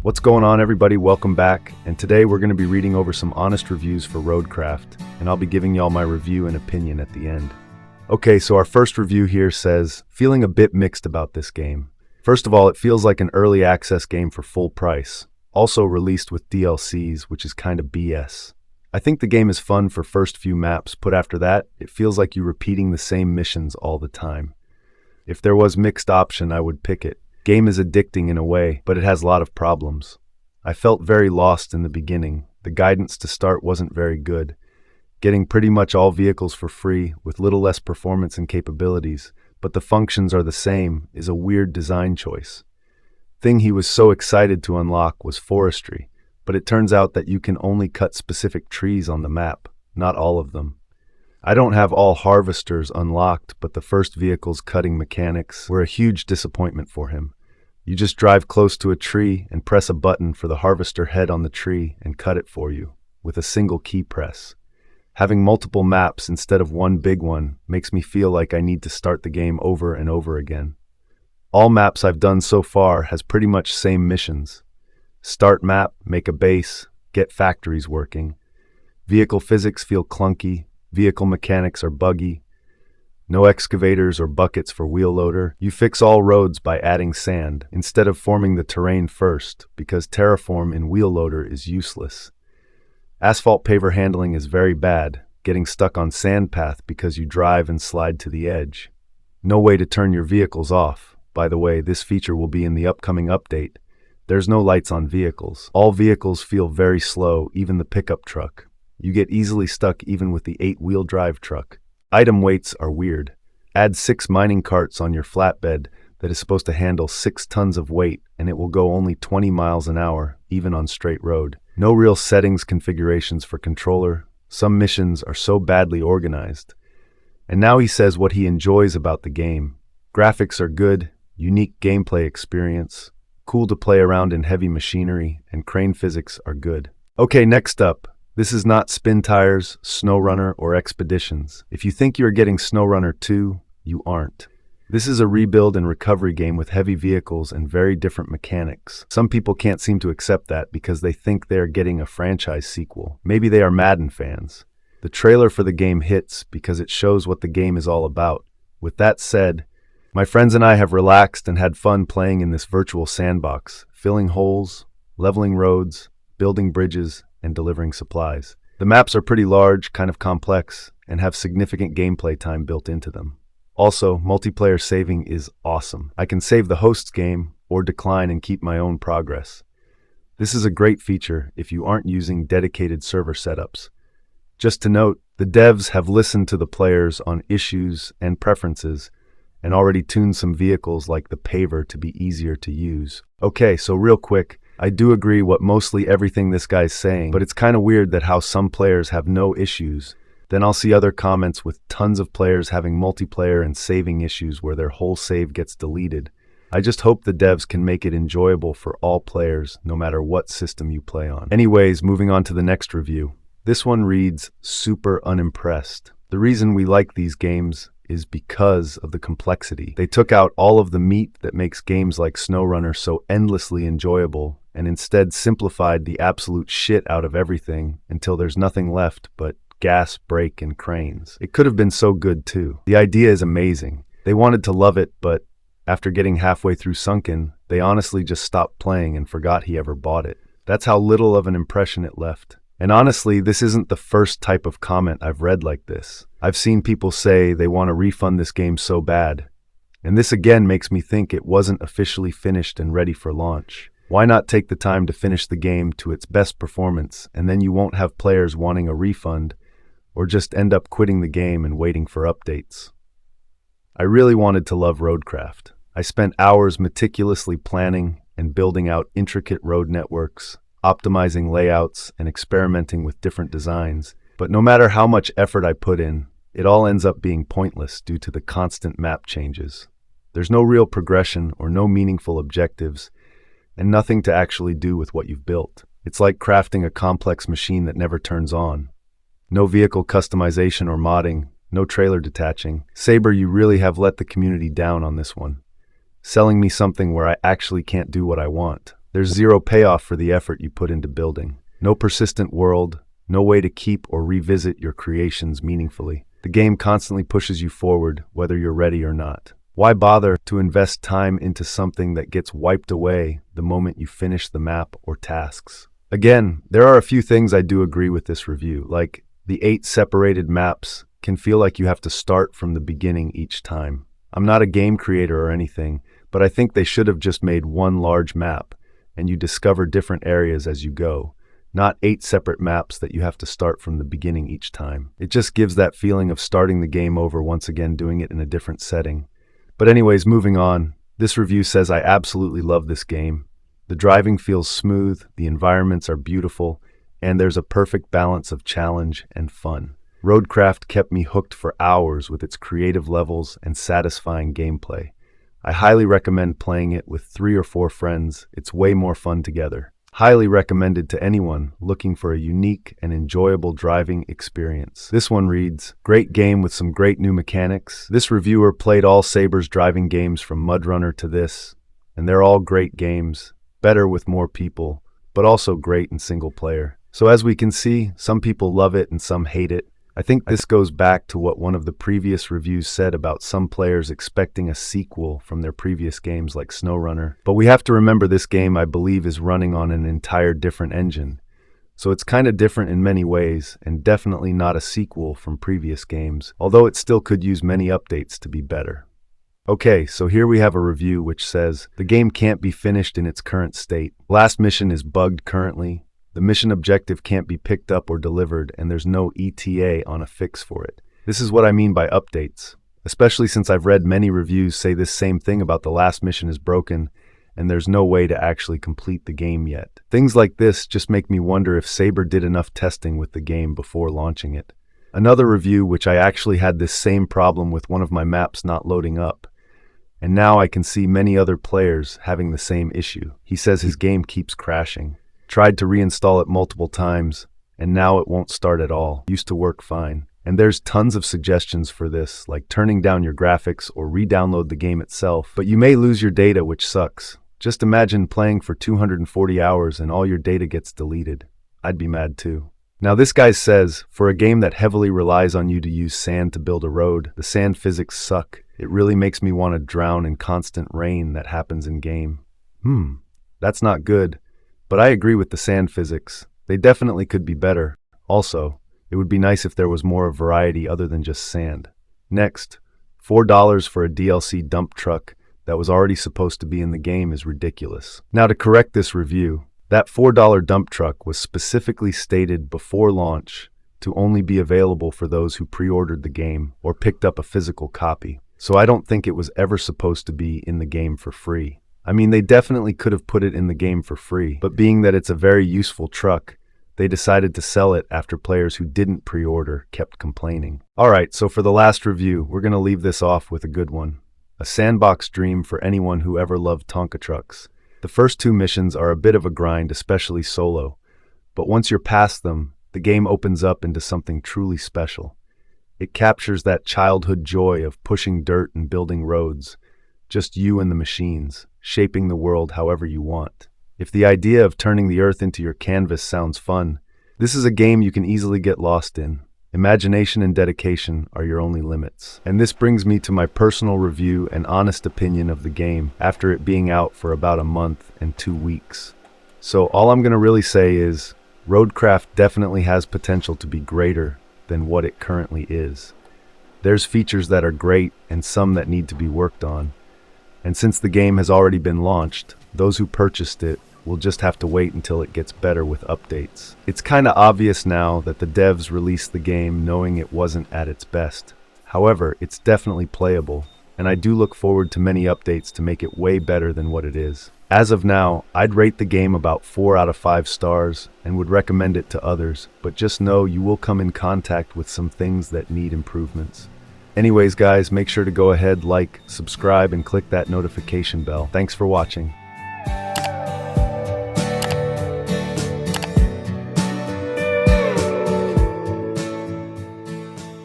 What's going on, everybody? Welcome back. And today we're going to be reading over some honest reviews for Roadcraft, and I'll be giving y'all my review and opinion at the end. Okay, so our first review here says, feeling a bit mixed about this game. First of all, it feels like an early access game for full price, also released with DLCs, which is kind of BS. I think the game is fun for first few maps, but after that, it feels like you're repeating the same missions all the time. If there was mixed option, I would pick it. Game is addicting in a way, but it has a lot of problems. I felt very lost in the beginning. The guidance to start wasn't very good. Getting pretty much all vehicles for free with little less performance and capabilities, but the functions are the same, is a weird design choice. Thing he was so excited to unlock was forestry, but it turns out that you can only cut specific trees on the map, not all of them. I don't have all harvesters unlocked, but the first vehicle's cutting mechanics were a huge disappointment for him. You just drive close to a tree and press a button for the harvester head on the tree and cut it for you, with a single key press. Having multiple maps instead of one big one makes me feel like I need to start the game over and over again. All maps I've done so far has pretty much same missions. Start map, make a base, get factories working. Vehicle physics feel clunky. Vehicle mechanics are buggy. No excavators or buckets for wheel loader. You fix all roads by adding sand, instead of forming the terrain first, because terraform in wheel loader is useless. Asphalt paver handling is very bad, getting stuck on sand path because you drive and slide to the edge. No way to turn your vehicles off. By the way, this feature will be in the upcoming update. There's no lights on vehicles. All vehicles feel very slow, even the pickup truck. You get easily stuck even with the 8-wheel drive truck. Item weights are weird. Add 6 mining carts on your flatbed that is supposed to handle 6 tons of weight, and it will go only 20 miles an hour, even on straight road. No real settings configurations for controller. Some missions are so badly organized. And now he says what he enjoys about the game. Graphics are good, unique gameplay experience, cool to play around in heavy machinery, and crane physics are good. Okay, next up. This is not Spin Tires, SnowRunner, or Expeditions. If you think you are getting SnowRunner 2, you aren't. This is a rebuild and recovery game with heavy vehicles and very different mechanics. Some people can't seem to accept that because they think they are getting a franchise sequel. Maybe they are Madden fans. The trailer for the game hits because it shows what the game is all about. With that said, my friends and I have relaxed and had fun playing in this virtual sandbox, filling holes, leveling roads, building bridges, and delivering supplies. The maps are pretty large, kind of complex, and have significant gameplay time built into them. Also, multiplayer saving is awesome. I can save the host's game or decline and keep my own progress. This is a great feature if you aren't using dedicated server setups. Just to note, the devs have listened to the players on issues and preferences and already tuned some vehicles like the paver to be easier to use. Okay, so real quick, I do agree with mostly everything this guy's saying, but it's kind of weird that how some players have no issues. Then I'll see other comments with tons of players having multiplayer and saving issues where their whole save gets deleted. I just hope the devs can make it enjoyable for all players, no matter what system you play on. Anyways, moving on to the next review. This one reads, super unimpressed. The reason we like these games is because of the complexity. They took out all of the meat that makes games like SnowRunner so endlessly enjoyable and instead simplified the absolute shit out of everything until there's nothing left but gas, brake, and cranes. It could have been so good too. The idea is amazing. They wanted to love it, but after getting halfway through Sunken, they honestly just stopped playing and forgot he ever bought it. That's how little of an impression it left. And honestly, this isn't the first type of comment I've read like this. I've seen people say they want to refund this game so bad. And this again makes me think it wasn't officially finished and ready for launch. Why not take the time to finish the game to its best performance, and then you won't have players wanting a refund, or just end up quitting the game and waiting for updates. I really wanted to love Roadcraft. I spent hours meticulously planning and building out intricate road networks, optimizing layouts, and experimenting with different designs. But no matter how much effort I put in, it all ends up being pointless due to the constant map changes. There's no real progression or no meaningful objectives, and nothing to actually do with what you've built. It's like crafting a complex machine that never turns on. No vehicle customization or modding, no trailer detaching. Saber, you really have let the community down on this one. Selling me something where I actually can't do what I want. There's zero payoff for the effort you put into building. No persistent world, no way to keep or revisit your creations meaningfully. The game constantly pushes you forward, whether you're ready or not. Why bother to invest time into something that gets wiped away the moment you finish the map or tasks? Again, there are a few things I do agree with this review, like the 8 separated maps can feel like you have to start from the beginning each time. I'm not a game creator or anything, but I think they should have just made one large map, and you discover different areas as you go, not 8 separate maps that you have to start from the beginning each time. It just gives that feeling of starting the game over once again, doing it in a different setting. But anyways, moving on, this review says I absolutely love this game. The driving feels smooth, the environments are beautiful, and there's a perfect balance of challenge and fun. Roadcraft kept me hooked for hours with its creative levels and satisfying gameplay. I highly recommend playing it with 3 or 4 friends. It's way more fun together. Highly recommended to anyone looking for a unique and enjoyable driving experience. This one reads, great game with some great new mechanics. This reviewer played all Saber's driving games from Mud Runner to this, and they're all great games, better with more people, but also great in single player. So as we can see, some people love it and some hate it. I think this goes back to what one of the previous reviews said about some players expecting a sequel from their previous games like SnowRunner. But we have to remember this game, I believe, is running on an entire different engine. So it's kind of different in many ways, and definitely not a sequel from previous games, although it still could use many updates to be better. Okay, so here we have a review which says, the game can't be finished in its current state. Last mission is bugged currently. The mission objective can't be picked up or delivered, and there's no ETA on a fix for it. This is what I mean by updates, especially since I've read many reviews say this same thing about the last mission is broken, and there's no way to actually complete the game yet. Things like this just make me wonder if Saber did enough testing with the game before launching it. Another review which I actually had this same problem with one of my maps not loading up, and now I can see many other players having the same issue. He says his game keeps crashing. Tried to reinstall it multiple times, and now it won't start at all. Used to work fine. And there's tons of suggestions for this, like turning down your graphics or re-download the game itself, but you may lose your data, which sucks. Just imagine playing for 240 hours and all your data gets deleted. I'd be mad too. Now this guy says, for a game that heavily relies on you to use sand to build a road, the sand physics suck. It really makes me want to drown in constant rain that happens in game. That's not good. But I agree with the sand physics. They definitely could be better. Also, it would be nice if there was more variety other than just sand. Next, $4 for a DLC dump truck that was already supposed to be in the game is ridiculous. Now to correct this review, that $4 dump truck was specifically stated before launch to only be available for those who pre-ordered the game or picked up a physical copy. So I don't think it was ever supposed to be in the game for free. I mean, they definitely could have put it in the game for free, but being that it's a very useful truck, they decided to sell it after players who didn't pre-order kept complaining. Alright, so for the last review, we're going to leave this off with a good one. A sandbox dream for anyone who ever loved Tonka trucks. The first 2 missions are a bit of a grind, especially solo, but once you're past them, the game opens up into something truly special. It captures that childhood joy of pushing dirt and building roads, just you and the machines, shaping the world however you want. If the idea of turning the earth into your canvas sounds fun, this is a game you can easily get lost in. Imagination and dedication are your only limits. And this brings me to my personal review and honest opinion of the game after it being out for about a month and 2 weeks. So all I'm going to really say is, Roadcraft definitely has potential to be greater than what it currently is. There's features that are great and some that need to be worked on. And since the game has already been launched, those who purchased it will just have to wait until it gets better with updates. It's kinda obvious now that the devs released the game knowing it wasn't at its best. However, it's definitely playable, and I do look forward to many updates to make it way better than what it is. As of now, I'd rate the game about 4 out of 5 stars and would recommend it to others, but just know you will come in contact with some things that need improvements. Anyways guys, make sure to go ahead, like, subscribe, and click that notification bell. Thanks for watching.